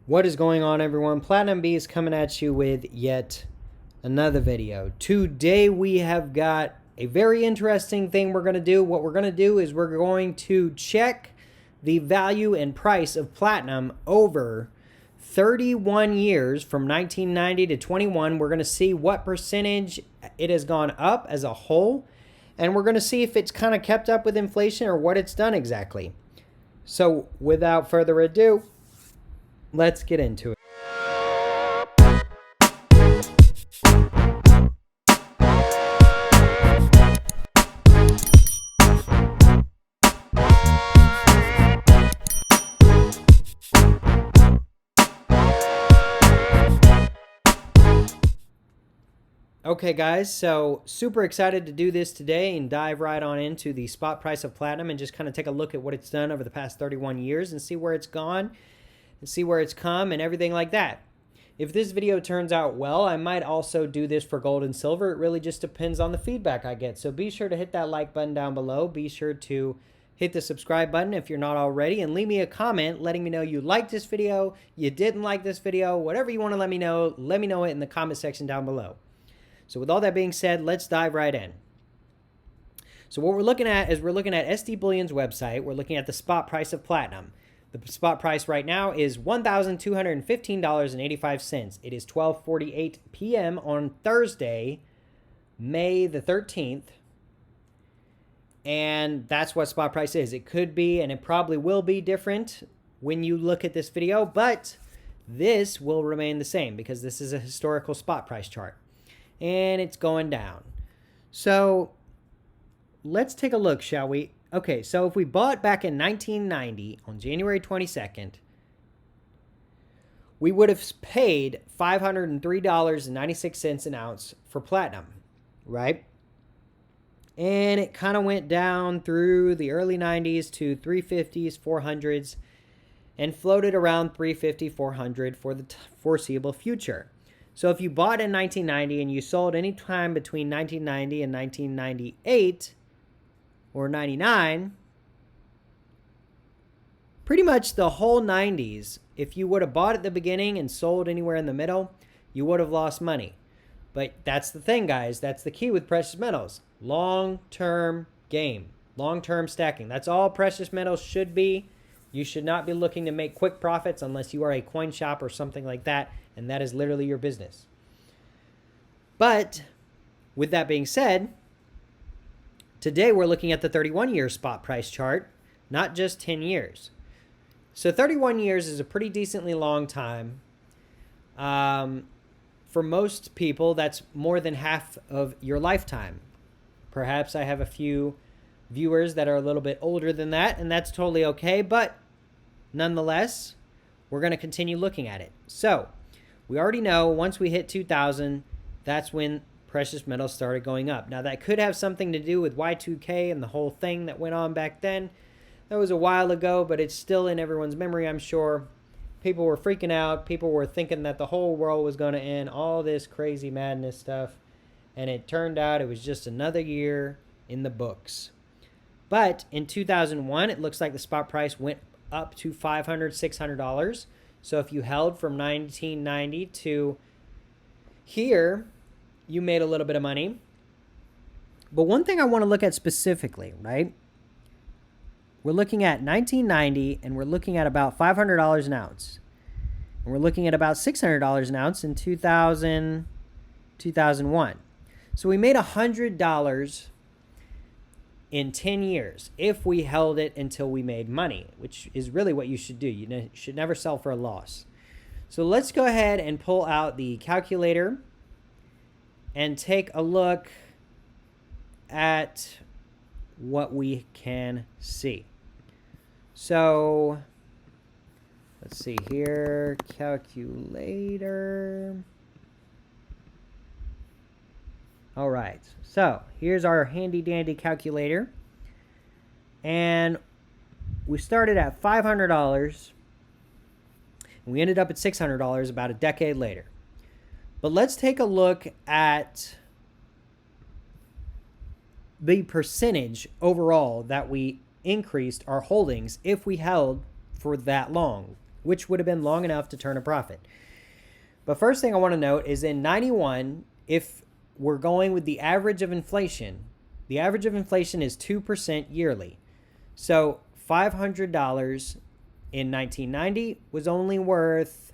What is going on, everyone? Platinum B is coming at you with yet another video. Today we have got a very interesting thing we're going to do. What we're going to do is we're going to check the value and price of platinum over 31 years from 1990 to 21. We're going to see what percentage it has gone up as a whole, and we're going to see if it's kind of kept up with inflation or what it's done exactly. So without further ado, let's get into it. Okay, guys, so super excited to do this today and dive right on into the spot price of platinum and just kind of take a look at what it's done over the past 31 years and see where it's gone and see where it's come and everything like that. If this video turns out well, I might also do this for gold and silver. It really just depends on the feedback I get. So be sure to hit that like button down below. Be sure to hit the subscribe button if you're not already, and leave me a comment letting me know you liked this video, you didn't like this video, whatever you want to let me know it in the comment section down below. So with all that being said, let's dive right in. So what we're looking at is we're looking at SD Bullion's website. We're looking at the spot price of platinum. The spot price right now is $1,215.85. It is 12:48 p.m. on Thursday, May the 13th. And that's what spot price is. It could be, and it probably will be different when you look at this video, but this will remain the same because this is a historical spot price chart. And it's going down. So let's take a look, shall we? Okay, so if we bought back in 1990 on January 22nd, we would have paid $503.96 an ounce for platinum, right? And it kind of went down through the early 90s to 350s, 400s, and floated around 350, 400 for the foreseeable future. So if you bought in 1990 and you sold any time between 1990 and 1998 or 99, pretty much the whole 90s, if you would have bought at the beginning and sold anywhere in the middle, you would have lost money. But that's the thing, guys. That's the key with precious metals. Long-term game, long-term stacking. That's all precious metals should be. You should not be looking to make quick profits unless you are a coin shop or something like that, and that is literally your business. But with that being said, today we're looking at the 31-year spot price chart, not just 10 years. So 31 years is a pretty decently long time. For most people, that's more than half of your lifetime. Perhaps I have a few viewers that are a little bit older than that, and that's totally okay, but nonetheless, we're going to continue looking at it. So we already know once we hit 2000, that's when precious metals started going up. Now, that could have something to do with Y2K and the whole thing that went on back then. That was a while ago, but it's still in everyone's memory, I'm sure. People were freaking out. People were thinking that the whole world was going to end, all this crazy madness stuff. And it turned out it was just another year in the books. But in 2001, it looks like the spot price went up to $500, $600. So if you held from 1990 to here, you made a little bit of money. But one thing I want to look at specifically, right? We're looking at 1990, and we're looking at about $500 an ounce. And we're looking at about $600 an ounce in 2000, 2001. So we made $100 in 10 years if we held it until we made money, which is really what you should do. You should never sell for a loss. So let's go ahead and pull out the calculator and take a look at what we can see. So let's see here, calculator. All right, so here's our handy dandy calculator. And we started at $500 and we ended up at $600 about a decade later. But let's take a look at the percentage overall that we increased our holdings if we held for that long. which would have been long enough to turn a profit. But first thing I want to note is in 91, if we're going with the average of inflation is 2% yearly. So $500 in 1990 was only worth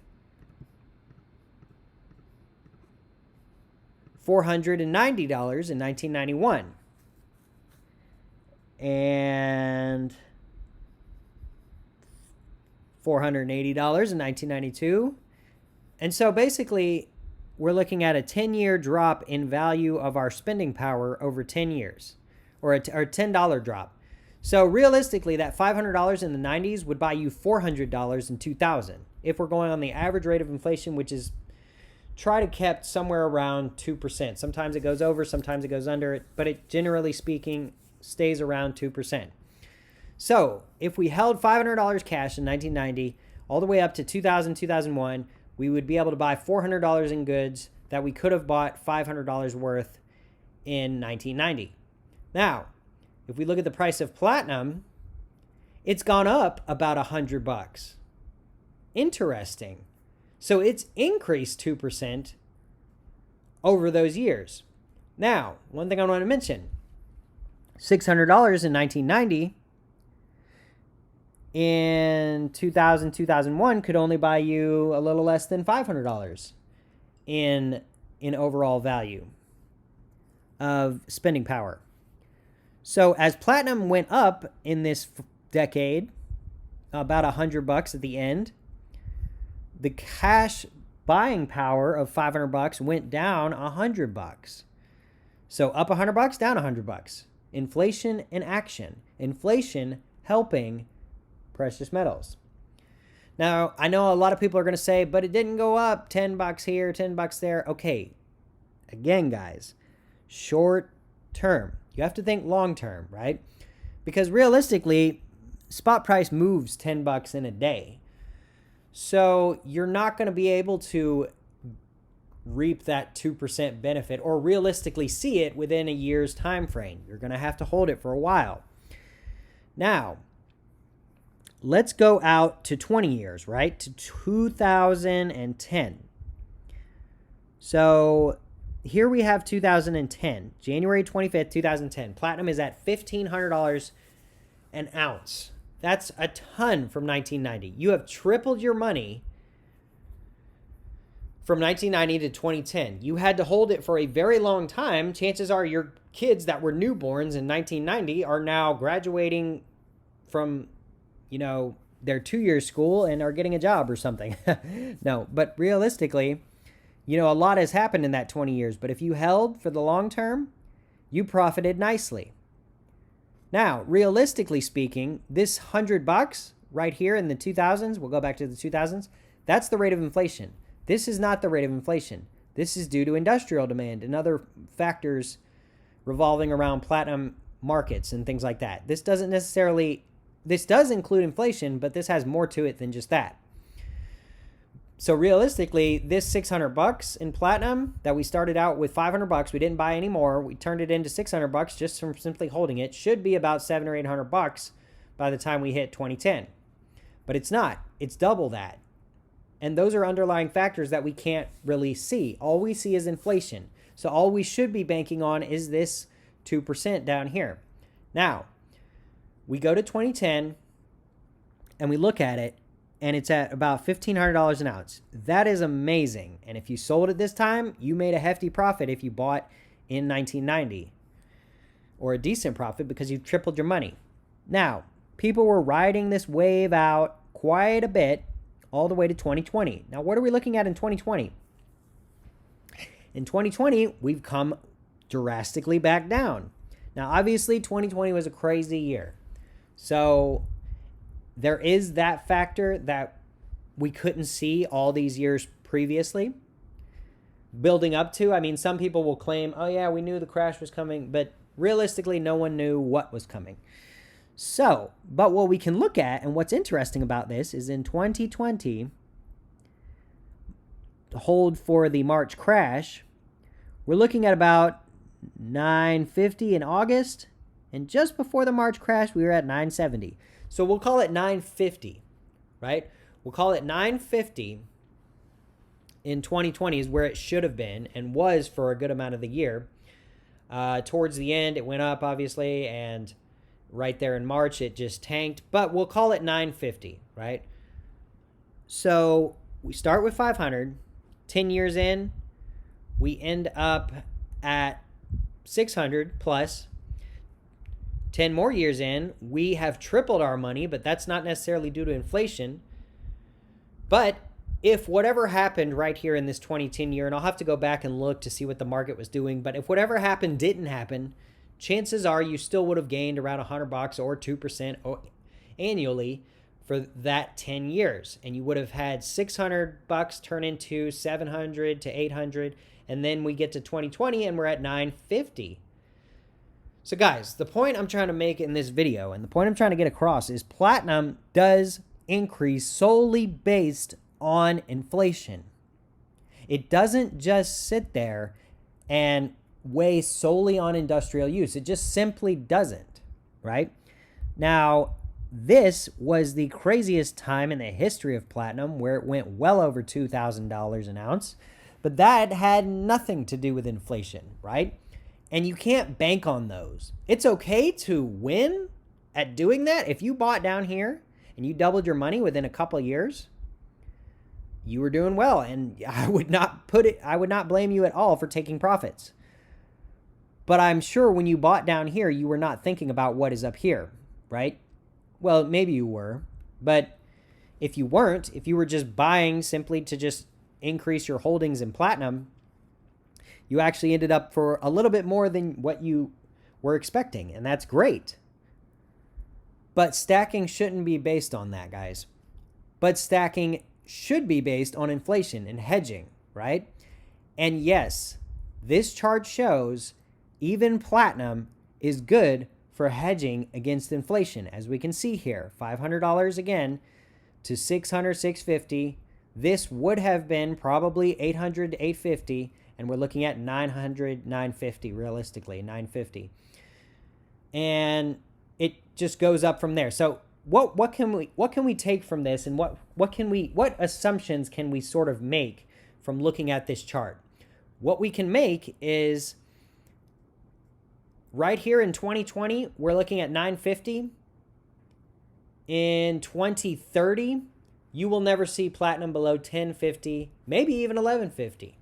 $490 in 1991. And $480 in 1992. And so basically, we're looking at a 10-year drop in value of our spending power over 10 years, or a $10 drop. So realistically, that $500 in the 90s would buy you $400 in 2000, if we're going on the average rate of inflation, which is try to kept somewhere around 2%. Sometimes it goes over, sometimes it goes under it, but it, generally speaking, stays around 2%. So if we held $500 cash in 1990 all the way up to 2000, 2001, we would be able to buy $400 in goods that we could have bought $500 worth in 1990. Now, if we look at the price of platinum, it's gone up about $100. Interesting. So it's increased 2% over those years. Now, one thing I want to mention, $600 in 1990 in 2000, 2001 could only buy you a little less than $500 in overall value of spending power. So as platinum went up in this decade, about $100 at the end, the cash buying power of $500 went down $100. So up $100, down $100. Inflation in action. Inflation helping precious metals. Now, I know a lot of people are going to say, but it didn't go up $10 here, $10 there. Okay. Again, guys, short term. You have to think long term, right? Because realistically, spot price moves $10 in a day. So you're not going to be able to reap that 2% benefit or realistically see it within a year's time frame. You're going to have to hold it for a while. Now, let's go out to 20 years, right? To 2010. So here we have 2010, January 25th, 2010. Platinum is at $1,500 an ounce. That's a ton from 1990. You have tripled your money from 1990 to 2010. You had to hold it for a very long time. Chances are your kids that were newborns in 1990 are now graduating from, their 2-year school and are getting a job or something. No, but realistically, a lot has happened in that 20 years. But if you held for the long term, you profited nicely. Now, realistically speaking, this $100 right here in the 2000s, we'll go back to the 2000s, that's the rate of inflation. This is not the rate of inflation. This is due to industrial demand and other factors revolving around platinum markets and things like that. This does include inflation, but this has more to it than just that. So realistically, this $600 in platinum that we started out with $500, we didn't buy any more. We turned it into $600 just from simply holding it. Should be about $700 or $800 by the time we hit 2010. But it's not. It's double that. And those are underlying factors that we can't really see. All we see is inflation. So all we should be banking on is this 2% down here. Now, we go to 2010 and we look at it, and it's at about $1,500 an ounce. That is amazing. And if you sold it this time, you made a hefty profit if you bought in 1990, or a decent profit because you've tripled your money. Now, people were riding this wave out quite a bit all the way to 2020. Now, what are we looking at in 2020? In 2020, we've come drastically back down. Now, obviously, 2020 was a crazy year. So there is that factor that we couldn't see all these years previously building up to. I mean, some people will claim, oh yeah, we knew the crash was coming, but realistically, no one knew what was coming. So, but what we can look at, and what's interesting about this is in 2020, hold for the March crash, we're looking at about $950 in August, and just before the March crash, we were at $970. So we'll call it $950, right? We'll call it 950 in 2020 is where it should have been and was for a good amount of the year. Towards the end, it went up, obviously, and right there in March, it just tanked. But we'll call it 950, right? So we start with 500. 10 years in, we end up at 600 plus. 10 more years in, we have tripled our money, but that's not necessarily due to inflation. But if whatever happened right here in this 2010 year, and I'll have to go back and look to see what the market was doing, but if whatever happened didn't happen, chances are you still would have gained around $100 or 2% annually for that 10 years. And you would have had $600 turn into 700 to 800. And then we get to 2020 and we're at 950. So guys, the point I'm trying to make in this video and the point I'm trying to get across is platinum does increase solely based on inflation. It doesn't just sit there and weigh solely on industrial use. It just simply doesn't, right? Now, this was the craziest time in the history of platinum where it went well over $2,000 an ounce, but that had nothing to do with inflation, right? And you can't bank on those. It's okay to win at doing that. If you bought down here and you doubled your money within a couple of years, you were doing well, and I would not blame you at all for taking profits. But I'm sure when you bought down here, you were not thinking about what is up here, right? Well, maybe you were, but if you weren't, if you were just buying simply to just increase your holdings in platinum, you actually ended up for a little bit more than what you were expecting, and that's great. But stacking shouldn't be based on that, guys. But stacking should be based on inflation and hedging, right? And yes, this chart shows even platinum is good for hedging against inflation. As we can see here, $500 again to 600, 650. This would have been probably 800 to 850, and we're looking at 900, 950 realistically, 950. And it just goes up from there. So what can we take from this, and what assumptions can we sort of make from looking at this chart? What we can make is right here in 2020, we're looking at 950. In 2030, you will never see platinum below 1050, maybe even 1150.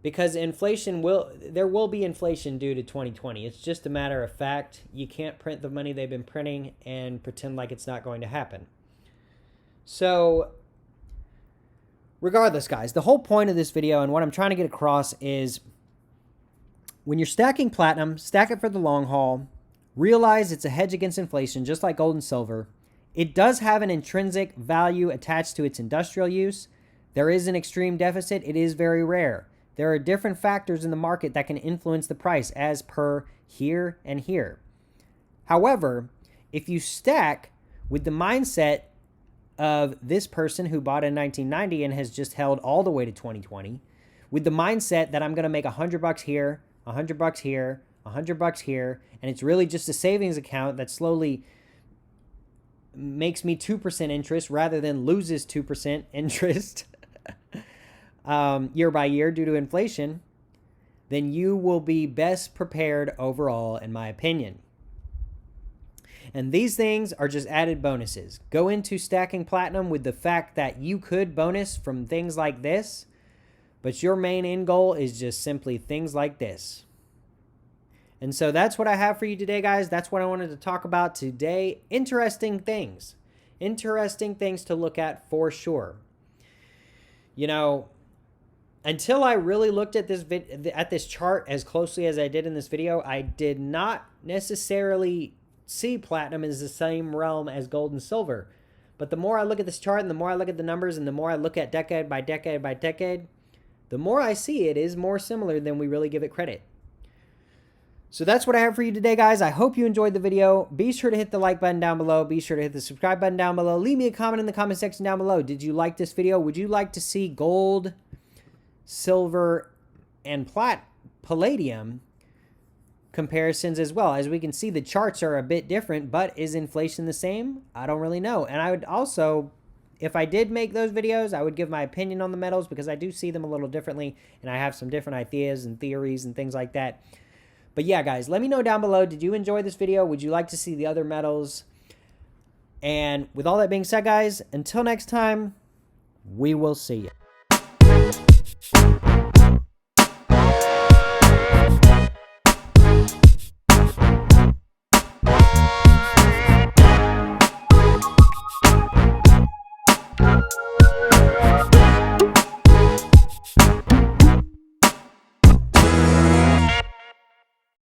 Because there will be inflation due to 2020. It's just a matter of fact. You can't print the money they've been printing and pretend like it's not going to happen. So regardless, guys, the whole point of this video and what I'm trying to get across is when you're stacking platinum, stack it for the long haul. Realize it's a hedge against inflation, just like gold and silver. It does have an intrinsic value attached to its industrial use. There is an extreme deficit. It is very rare. There are different factors in the market that can influence the price as per here and here. However, if you stack with the mindset of this person who bought in 1990 and has just held all the way to 2020, with the mindset that I'm going to make $100 here, $100 here, $100 here, and it's really just a savings account that slowly makes me 2% interest rather than loses 2% interest year by year due to inflation, then you will be best prepared overall, in my opinion. And these things are just added bonuses. Go into stacking platinum with the fact that you could bonus from things like this, but your main end goal is just simply things like this. And so that's what I have for you today, guys. That's what I wanted to talk about today. Interesting things to look at for sure. You know, until I really looked at this chart as closely as I did in this video, I did not necessarily see platinum as the same realm as gold and silver. But the more I look at this chart and the more I look at the numbers and the more I look at decade by decade by decade, the more I see it is more similar than we really give it credit. So that's what I have for you today, guys. I hope you enjoyed the video. Be sure to hit the like button down below. Be sure to hit the subscribe button down below. Leave me a comment in the comment section down below. Did you like this video? Would you like to see gold, silver, and palladium comparisons as well. As we can see, the charts are a bit different, but is inflation the same? I don't really know. And I would also, if I did make those videos, I would give my opinion on the metals because I do see them a little differently, and I have some different ideas and theories and things like that. But yeah, guys, let me know down below. Did you enjoy this video? Would you like to see the other metals? And with all that being said, guys, until next time, we will see you.